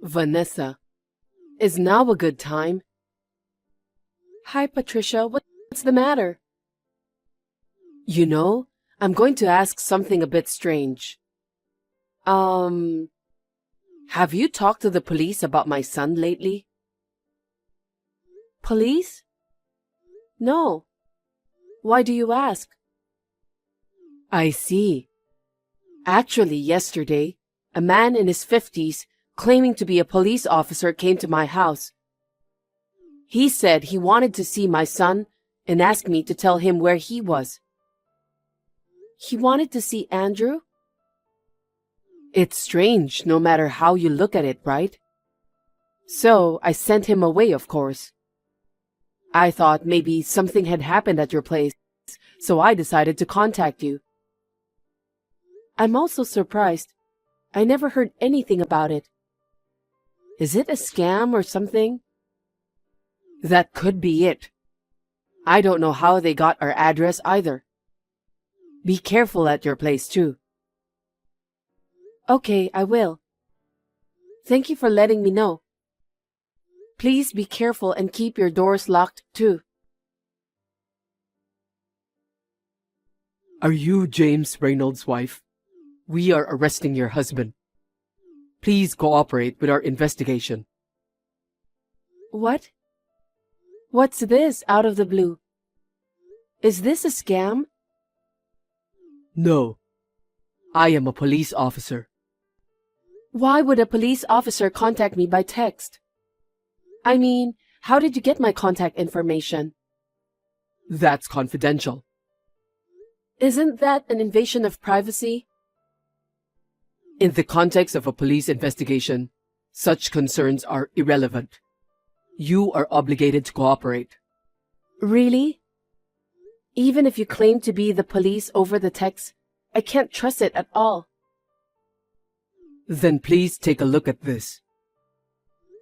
Vanessa, is now a good time? Hi, Patricia. What's the matter? You know, I'm going to ask something a bit strange. Have you talked to the police about my son lately? Police? No. Why do you ask? I see. Actually, yesterday, a man in his 50s claiming to be a police officer came to my house. He said he wanted to see my son and asked me to tell him where he was. He wanted to see Andrew? It's strange no matter how you look at it, right? So I sent him away, of course. I thought maybe something had happened at your place, so I decided to contact you. I'm also surprised. I never heard anything about it. Is it a scam or something? That could be it. I don't know how they got our address either. Be careful at your place too. Okay, I will. Thank you for letting me know. Please be careful and keep your doors locked too. Are you James Reynolds' wife? We are arresting your husband. Please cooperate with our investigation. What? What's this out of the blue? Is this a scam? No. I am a police officer. Why would a police officer contact me by text? I mean, how did you get my contact information? That's confidential. Isn't that an invasion of privacy? In the context of a police investigation, such concerns are irrelevant. You are obligated to cooperate. Really? Even if you claim to be the police over the text, I can't trust it at all. Then please take a look at this.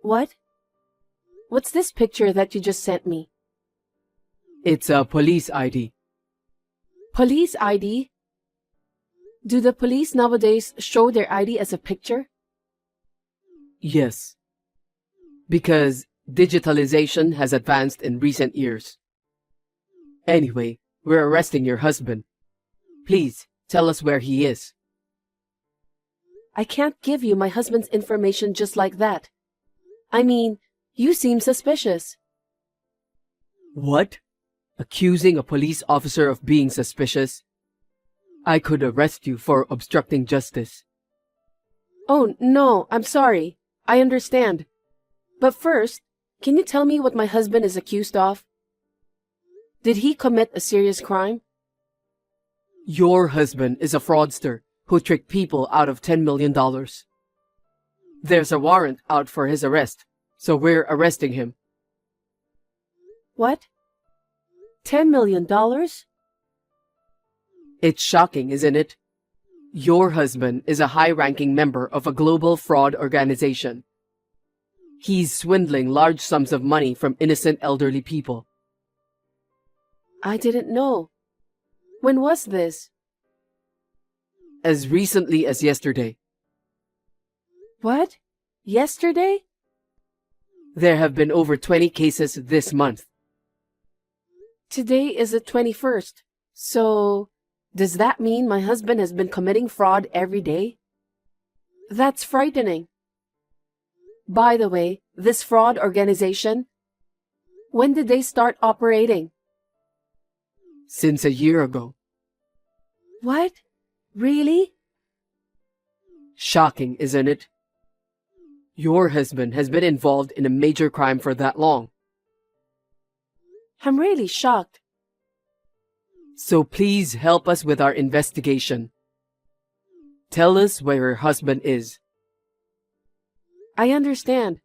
What? What's this picture that you just sent me? It's a police ID. Police ID? Do the police nowadays show their ID as a picture? Yes. Because digitalization has advanced in recent years. Anyway, we're arresting your husband. Please, tell us where he is. I can't give you my husband's information just like that. I mean, you seem suspicious. What? Accusing a police officer of being suspicious? I could arrest you for obstructing justice. Oh, no, I'm sorry. I understand. But first, can you tell me what my husband is accused of? Did he commit a serious crime? Your husband is a fraudster who tricked people out of $10 million. There's a warrant out for his arrest, so we're arresting him. What? $10 million? It's shocking, isn't it? Your husband is a high-ranking member of a global fraud organization. He's swindling large sums of money from innocent elderly people. I didn't know. When was this? As recently as yesterday. What? Yesterday? There have been over 20 cases this month. Today is the 21st. So, does that mean my husband has been committing fraud every day? That's frightening. By the way, this fraud organization, when did they start operating? Since a year ago. What? Really? Shocking, isn't it? Your husband has been involved in a major crime for that long. I'm really shocked. So please help us with our investigation. Tell us where your husband is. I understand.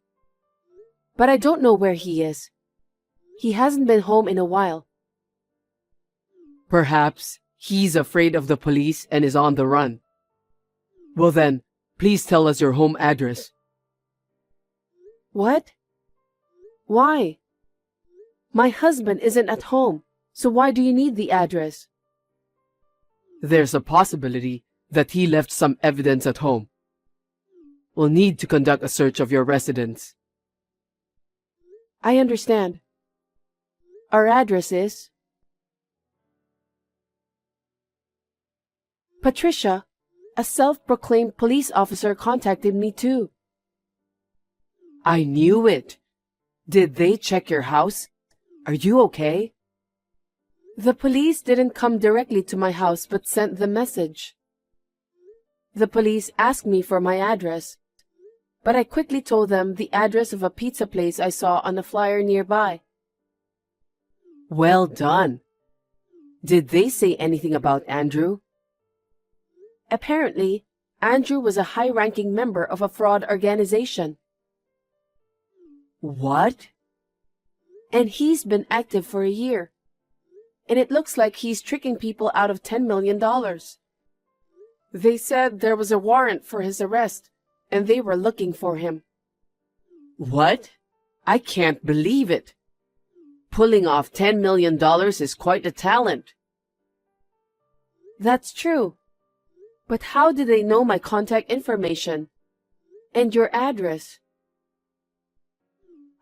But I don't know where he is. He hasn't been home in a while. Perhaps he's afraid of the police and is on the run. Well then, please tell us your home address. What? Why? My husband isn't at home, so why do you need the address? There's a possibility that he left some evidence at home. we'll need to conduct a search of your residence. I understand. Our address is... Patricia, a self-proclaimed police officer, contacted me too. I knew it. Did they check your house? Are you okay? The police didn't come directly to my house but sent the message. The police asked me for my address, but I quickly told them the address of a pizza place I saw on a flyer nearby. Well done. Did they say anything about Andrew? Apparently, Andrew was a high-ranking member of a fraud organization. What? And he's been active for a year. And it looks like he's tricking people out of $10 million. They said there was a warrant for his arrest, and they were looking for him. What? I can't believe it. Pulling off $10 million is quite a talent. That's true. But how did they know my contact information? And your address?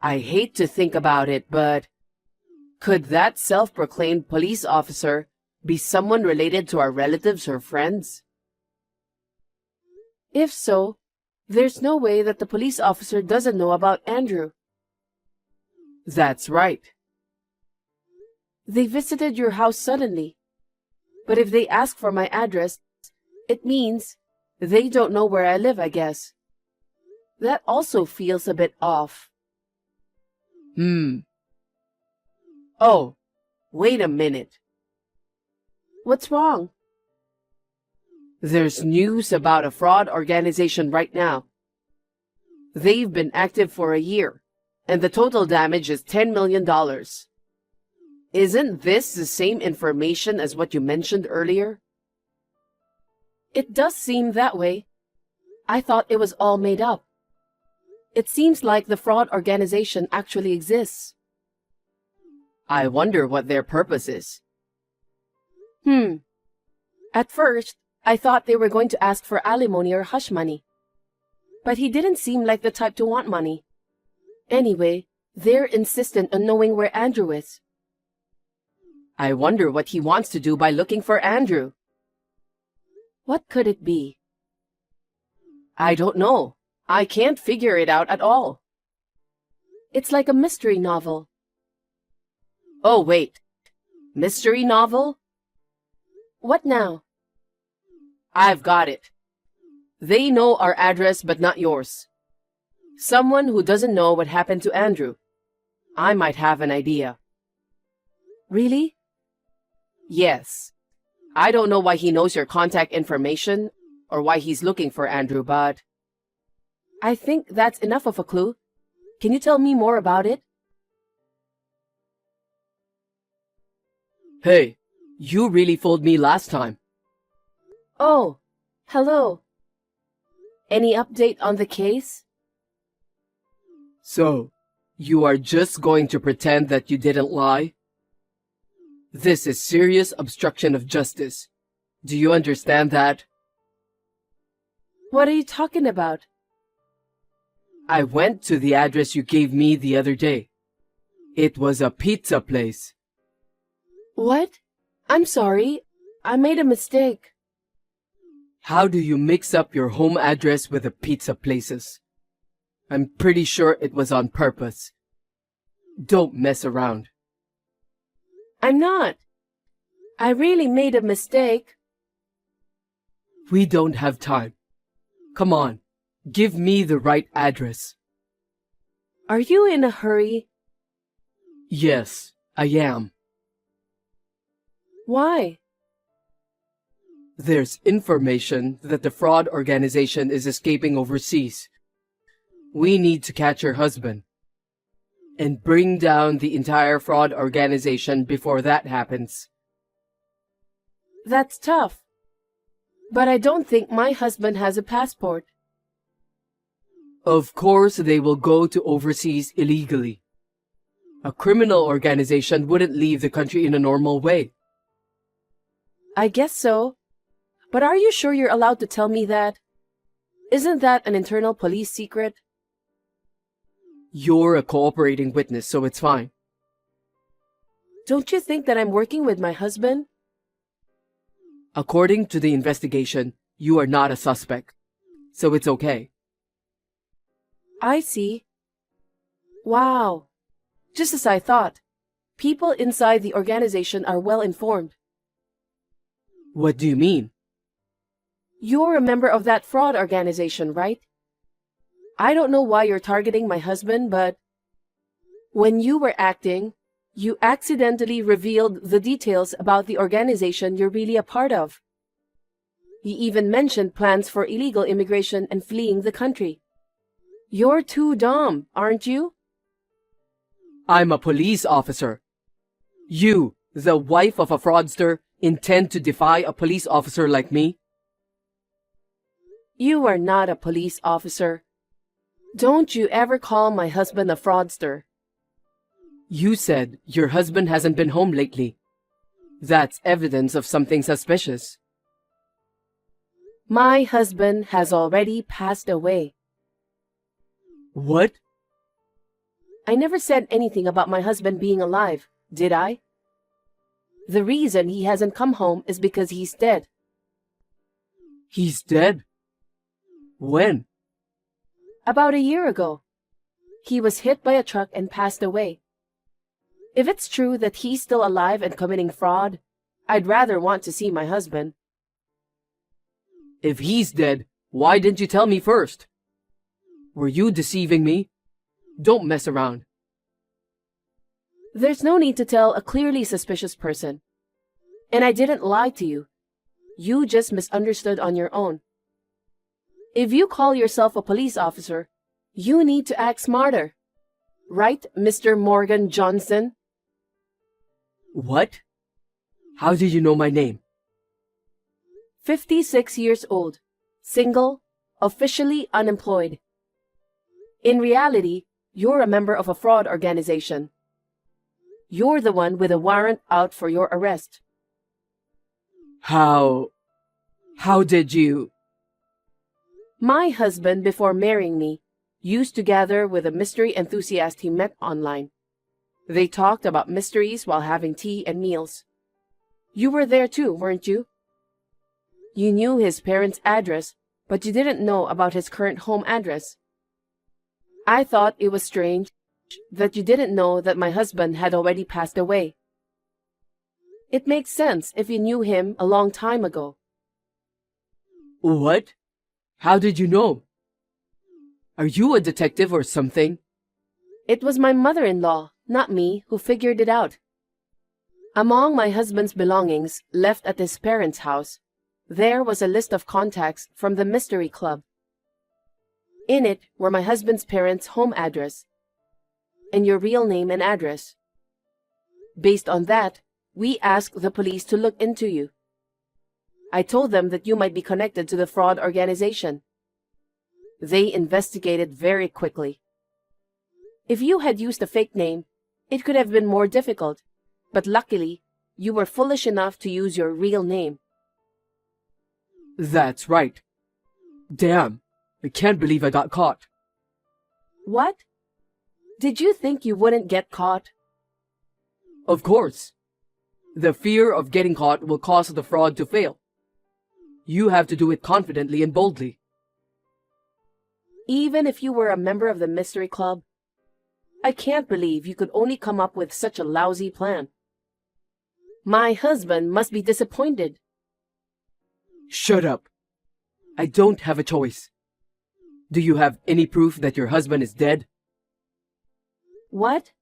I hate to think about it, but could that self-proclaimed police officer be someone related to our relatives or friends? If so, there's no way that the police officer doesn't know about Andrew. That's right. They visited your house suddenly. But if they ask for my address, it means they don't know where I live, I guess. That also feels a bit off. Oh, wait a minute. What's wrong? There's news about a fraud organization right now. They've been active for a year, and the total damage is $10 million. Isn't this the same information as what you mentioned earlier? It does seem that way. I thought it was all made up. It seems like the fraud organization actually exists. I wonder what their purpose is. At first, I thought they were going to ask for alimony or hush money. But he didn't seem like the type to want money. Anyway, they're insistent on knowing where Andrew is. I wonder what he wants to do by looking for Andrew. What could it be? I don't know. I can't figure it out at all. It's like a mystery novel. Oh, wait. Mystery novel? What now? I've got it. They know our address but not yours. Someone who doesn't know what happened to Andrew. I might have an idea. Really? Yes. I don't know why he knows your contact information or why he's looking for Andrew, but... I think that's enough of a clue. Can you tell me more about it? Hey, you really fooled me last time. Oh, hello. Any update on the case? So, you are just going to pretend that you didn't lie? This is serious obstruction of justice. Do you understand that? What are you talking about? I went to the address you gave me the other day. It was a pizza place. What? I'm sorry. I made a mistake. How do you mix up your home address with the pizza places? I'm pretty sure it was on purpose. Don't mess around. I'm not. I really made a mistake. We don't have time. Come on, give me the right address. Are you in a hurry? Yes, I am. Why? There's information that the fraud organization is escaping overseas. We need to catch her husband and bring down the entire fraud organization before that happens. That's tough. But I don't think my husband has a passport. Of course they will go to overseas illegally. A criminal organization wouldn't leave the country in a normal way. I guess so. But are you sure you're allowed to tell me that? Isn't that an internal police secret? You're a cooperating witness, so it's fine. Don't you think that I'm working with my husband? According to the investigation, you are not a suspect, so it's okay. I see. Wow. Just as I thought. People inside the organization are well informed. What do you mean? You're a member of that fraud organization, right? I don't know why you're targeting my husband, but when you were acting, you accidentally revealed the details about the organization you're really a part of. You even mentioned plans for illegal immigration and fleeing the country. You're too dumb, aren't you? I'm a police officer. You, the wife of a fraudster, intend to defy a police officer like me? You are not a police officer. Don't you ever call my husband a fraudster. You said your husband hasn't been home lately. That's evidence of something suspicious. My husband has already passed away. What? I never said anything about my husband being alive, did I? The reason he hasn't come home is because he's dead. He's dead? When? About a year ago. He was hit by a truck and passed away. If it's true that he's still alive and committing fraud, I'd rather want to see my husband. If he's dead, why didn't you tell me first? Were you deceiving me? Don't mess around. There's no need to tell a clearly suspicious person. And I didn't lie to you. You just misunderstood on your own. If you call yourself a police officer, you need to act smarter. Right, Mr. Morgan Johnson? What? How did you know my name? 56 years old, single, officially unemployed. In reality, you're a member of a fraud organization. You're the one with a warrant out for your arrest. How did you? My husband, before marrying me, used to gather with a mystery enthusiast he met online. They talked about mysteries while having tea and meals. You were there too, weren't you? You knew his parents' address, but you didn't know about his current home address. I thought it was strange that you didn't know that my husband had already passed away. It makes sense if you knew him a long time ago. What? How did you know? Are you a detective or something? It was my mother-in-law, not me, who figured it out. Among my husband's belongings left at his parents' house, there was a list of contacts from the Mystery Club. In it were my husband's parents' home address and your real name and address. Based on that, we asked the police to look into you. I told them that you might be connected to the fraud organization. They investigated very quickly. If you had used a fake name, it could have been more difficult, but luckily, you were foolish enough to use your real name. That's right. Damn, I can't believe I got caught. What? Did you think you wouldn't get caught? Of course. The fear of getting caught will cause the fraud to fail. You have to do it confidently and boldly. Even if you were a member of the Mystery Club, I can't believe you could only come up with such a lousy plan. My husband must be disappointed. Shut up. I don't have a choice. Do you have any proof that your husband is dead? What?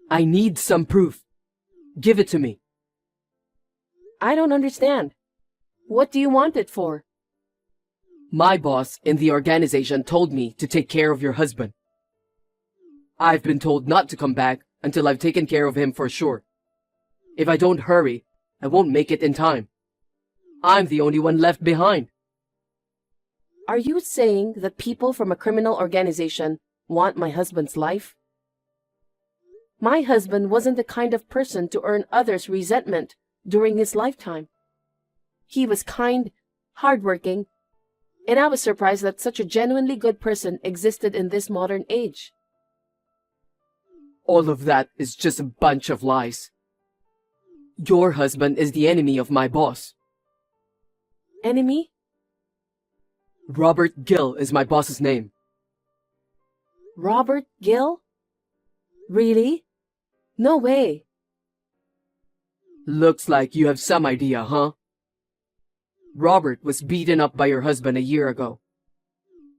I need some proof. Give it to me. I don't understand. What do you want it for? My boss in the organization told me to take care of your husband. I've been told not to come back until I've taken care of him for sure. If I don't hurry, I won't make it in time. I'm the only one left behind. Are you saying that people from a criminal organization want my husband's life? My husband wasn't the kind of person to earn others' resentment during his lifetime. He was kind, hardworking, And I was surprised that such a genuinely good person existed in this modern age. All of that is just a bunch of lies. Your husband is the enemy of my boss. Enemy? Robert Gill is my boss's name. Robert Gill? Really? No way. Looks like you have some idea, huh? Robert was beaten up by your husband a year ago,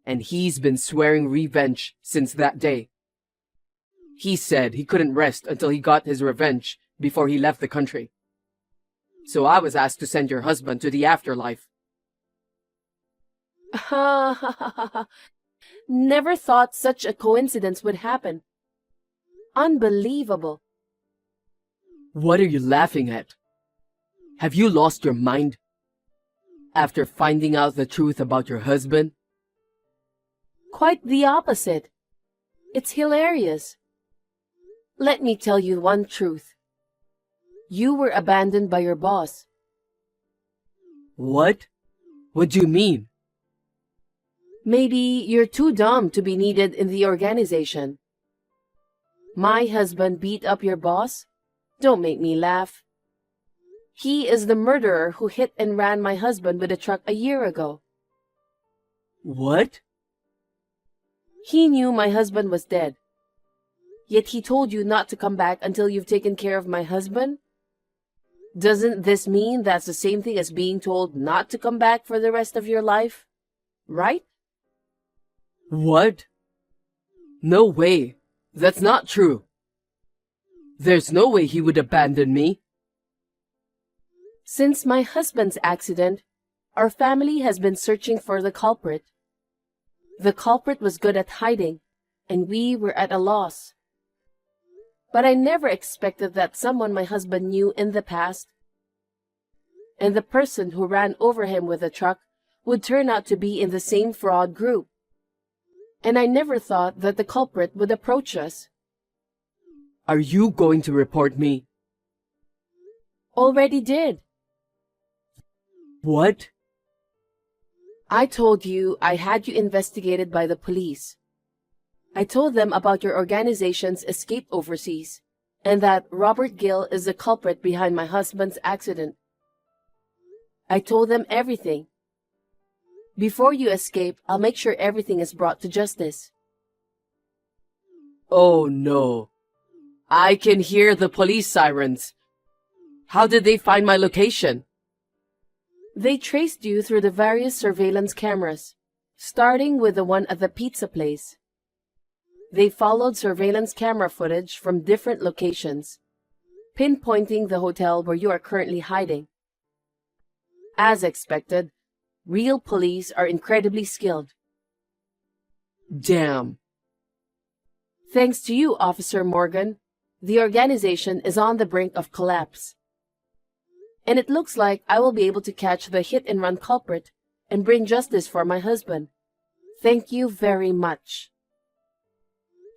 and he's been swearing revenge since that day. He said he couldn't rest until he got his revenge before he left the country. So I was asked to send your husband to the afterlife. Ha ha ha ha. Never thought such a coincidence would happen. Unbelievable. What are you laughing at? Have you lost your mind? After finding out the truth about your husband? Quite the opposite. It's hilarious. Let me tell you one truth. You were abandoned by your boss. What? What do you mean? Maybe you're too dumb to be needed in the organization. My husband beat up your boss? Don't make me laugh. He is the murderer who hit and ran my husband with a truck a year ago. What? He knew my husband was dead. Yet he told you not to come back until you've taken care of my husband? Doesn't this mean that's the same thing as being told not to come back for the rest of your life? Right? What? No way. That's not true. There's no way he would abandon me. Since my husband's accident, our family has been searching for the culprit. The culprit was good at hiding, and we were at a loss. But I never expected that someone my husband knew in the past, and the person who ran over him with a truck, would turn out to be in the same fraud group. And I never thought that the culprit would approach us. Are you going to report me? Already did. What? I told you I had you investigated by the police. I told them about your organization's escape overseas, and that Robert Gill is the culprit behind my husband's accident. I told them everything. Before you escape, I'll make sure everything is brought to justice. Oh no. I can hear the police sirens. How did they find my location? They traced you through the various surveillance cameras, starting with the one at the pizza place. They followed surveillance camera footage from different locations, pinpointing the hotel where you are currently hiding. As expected, real police are incredibly skilled. Damn. Thanks to you, Officer Morgan, the organization is on the brink of collapse. And it looks like I will be able to catch the hit-and-run culprit and bring justice for my husband. Thank you very much.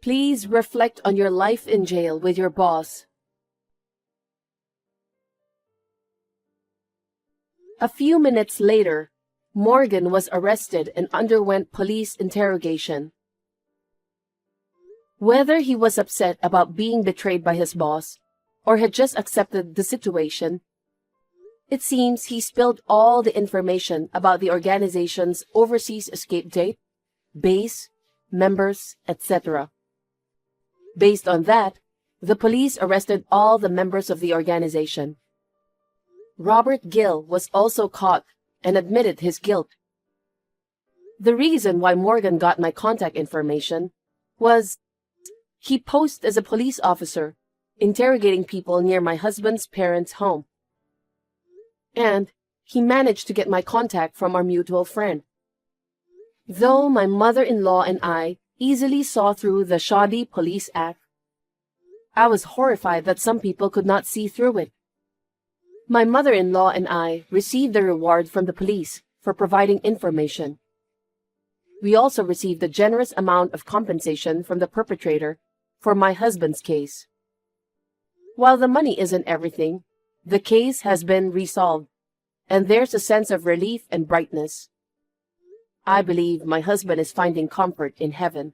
Please reflect on your life in jail with your boss. A few minutes later, Morgan was arrested and underwent police interrogation. Whether he was upset about being betrayed by his boss or had just accepted the situation, it seems he spilled all the information about the organization's overseas escape date, base, members, etc. Based on that, the police arrested all the members of the organization. Robert Gill was also caught and admitted his guilt. The reason why Morgan got my contact information was he posed as a police officer, interrogating people near my husband's parents' home. And he managed to get my contact from our mutual friend. Though my mother-in-law and I easily saw through the shoddy police act, I was horrified that some people could not see through it. My mother-in-law and I received a reward from the police for providing information. We also received a generous amount of compensation from the perpetrator for my husband's case. While the money isn't everything, the case has been resolved, and there's a sense of relief and brightness. I believe my husband is finding comfort in heaven.